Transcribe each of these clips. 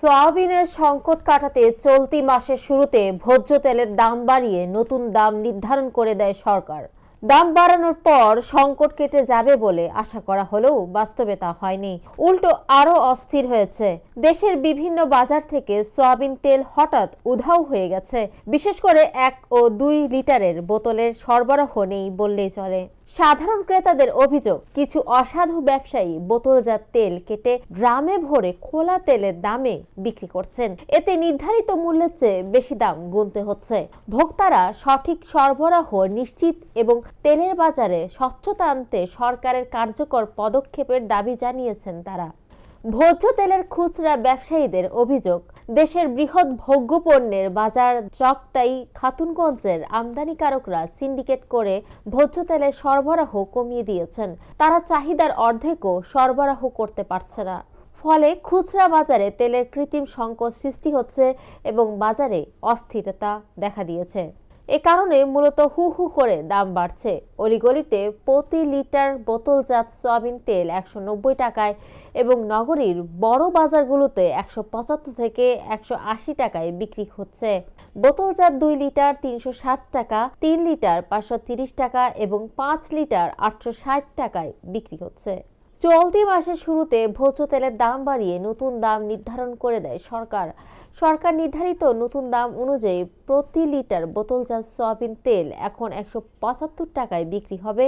সয়াবিনের সংকট কাটাতে চলতি মাসের শুরুতে ভোজ্য তেলের দাম বাড়িয়ে নতুন দাম নির্ধারণ করে দেয় সরকার। দাম বাড়ানোর পর সংকট কেটে যাবে বলে আশা করা হলেও বাস্তবে তা হয়নি, উল্টো আরো অস্থির হয়েছে। দেশের বিভিন্ন বাজার থেকে সয়াবিন তেল হঠাৎ উধাও হয়ে গেছে। বিশেষ করে 1 ও 2 লিটারের বোতলের সরবরাহ নেই বললেই চলে। সাধারণ ক্রেতাদের অভিযোগ, কিছু অসাধু ব্যবসায়ী বোতলজাত তেল কেটে ড্রামে ভরে খোলা তেলের দামে বিক্রি করছেন। এতে নির্ধারিত মূল্যের চেয়ে বেশি দাম গুনতে হচ্ছে। ভোক্তারা সঠিক সরবরাহ নিশ্চিত এবং তেলের বাজারে স্বচ্ছতা আনতে সরকারের কার্যকর পদক্ষেপের দাবি জানিয়েছেন তারা। ভোজ্য তেলের খুচরা ব্যবসায়ীদের অভিযোগ, দেশের বৃহৎ ভোগ্যপণ্যের বাজার চকতাই খাতুনগঞ্জের আমদানিকারকরা সিন্ডিকেট করে ভোজ্য তেলের সরবরাহ কমিয়ে দিয়েছেন। তারা চাহিদার অর্ধেকও সরবরাহ করতে পারছে না। ফলে খুচরা বাজারে তেলের কৃত্রিম সংকট সৃষ্টি হচ্ছে এবং বাজারে অস্থিরতা দেখা দিয়েছে। এ কারণে মূলত হু হু করে দাম বাড়ছে। অলিগলিতে প্রতি লিটার বোতলজাত সয়াবিন তেল 190 টাকায় এবং নগরীর বড় বাজারগুলোতে 175 থেকে 180 টাকায় বিক্রি হচ্ছে। বোতলজাত 2 লিটার 360 টাকা, 3 লিটার 530 টাকা এবং 5 লিটার 860 টাকায় বিক্রি হচ্ছে। চলতি মাসের শুরুতে ভোজ্য তেলের দাম বাড়িয়ে নতুন দাম নির্ধারণ করে দেয় সরকার। সরকার নির্ধারিত নতুন দাম অনুযায়ী প্রতি লিটার বোতলজাত সয়াবিন তেল এখন 175 টাকায় বিক্রি হবে,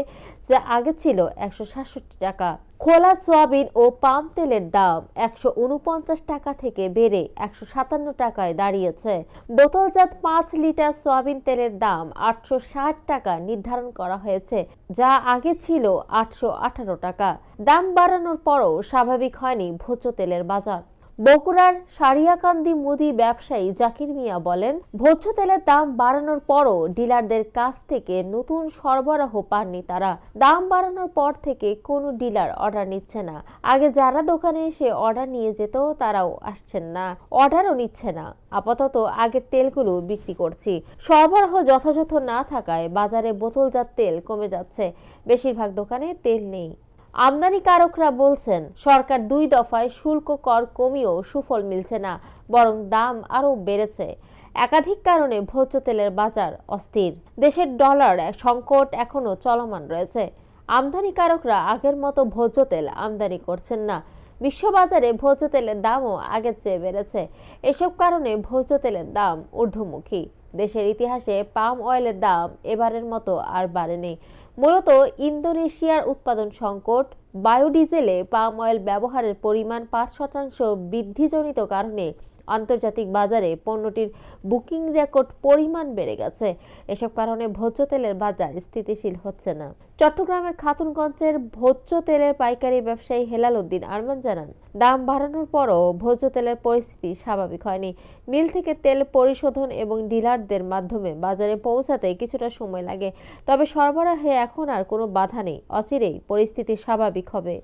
যা আগে ছিল 167 টাকা। খোলা সয়াবিন ও পাম তেলের দাম 149 টাকা থেকে বেড়ে 157 টাকায় দাঁড়িয়েছে। বোতলজাত 5 লিটার সয়াবিন তেলের দাম 860 টাকা নির্ধারণ করা হয়েছে, যা আগে ছিল 818 টাকা। দাম বাড়ানোর পরও স্বাভাবিক হয়নি ভোজ্য তেলের বাজার। বগুড়ার সারিয়াকান্দি মুদি ব্যবসায়ী জাকির মিয়া বলেন, ভোজ্য তেলের দাম বাড়ানোর পরও ডিলারদের কাছ থেকে নতুন সরবরাহ পাননি তারা। দাম বাড়ানোর পর থেকে কোনো ডিলার অর্ডার নিচ্ছে না। আগে যারা দোকানে এসে অর্ডার নিয়ে যেত তারাও আসছেন না, অর্ডারও নিচ্ছে না। আপাতত আগের তেলগুলো বিক্রি করছি। সরবরাহ যথাযথ না থাকায় বাজারে বোতলজাত তেল কমে যাচ্ছে। বেশিরভাগ দোকানে তেল নেই। আমদানিকারকরা বলছেন, সরকার 2 দফায় শুল্ক কর কমিয়েও সুফল মিলছে না, বরং দাম আরও বেড়েছে। একাধিক কারণে ভোজ্য তেলের বাজার অস্থির। দেশের ডলার সংকট এখনো চলমান রয়েছে। আমদানিকারকরা আগের মতো ভোজ্য তেল আমদানি করছেন না। বিশ্ববাজারে ভোজ্য তেলের দামও আগের চেয়ে বেড়েছে। এসব কারণে ভোজ্য তেলের দাম ঊর্ধ্বমুখী। দেশের ইতিহাসে পাম অয়েলের দাম এবারের মতো আর বাড়েনি। মূলত ইন্দোনেশিয়ার উৎপাদন সংকট, বায়োডিজেলে পাম অয়েল ব্যবহারের পরিমাণ 5% বৃদ্ধিজনিত কারণে আন্তর্জাতিক বাজারে পণ্যটির বুকিং রেকর্ড পরিমাণ বেড়ে গেছে। এসব কারণে ভোজ্য তেলের বাজার স্থিতিশীল হচ্ছে না। চট্টগ্রামের খাতুনগঞ্জের ভোজ্য তেলের পাইকারি ব্যবসায়ী হেলাল উদ্দিন আরমান জানান, দাম বাড়ানোর পরও ভোজ্য তেলের পরিস্থিতি স্বাভাবিক হয়নি। মিল থেকে তেল পরিশোধন এবং ডিলারদের মাধ্যমে বাজারে পৌঁছাতে কিছুটা সময় লাগে। তবে সরবরাহে এখন আর কোনো বাধা নেই। অচিরেই পরিস্থিতি স্বাভাবিক হবে।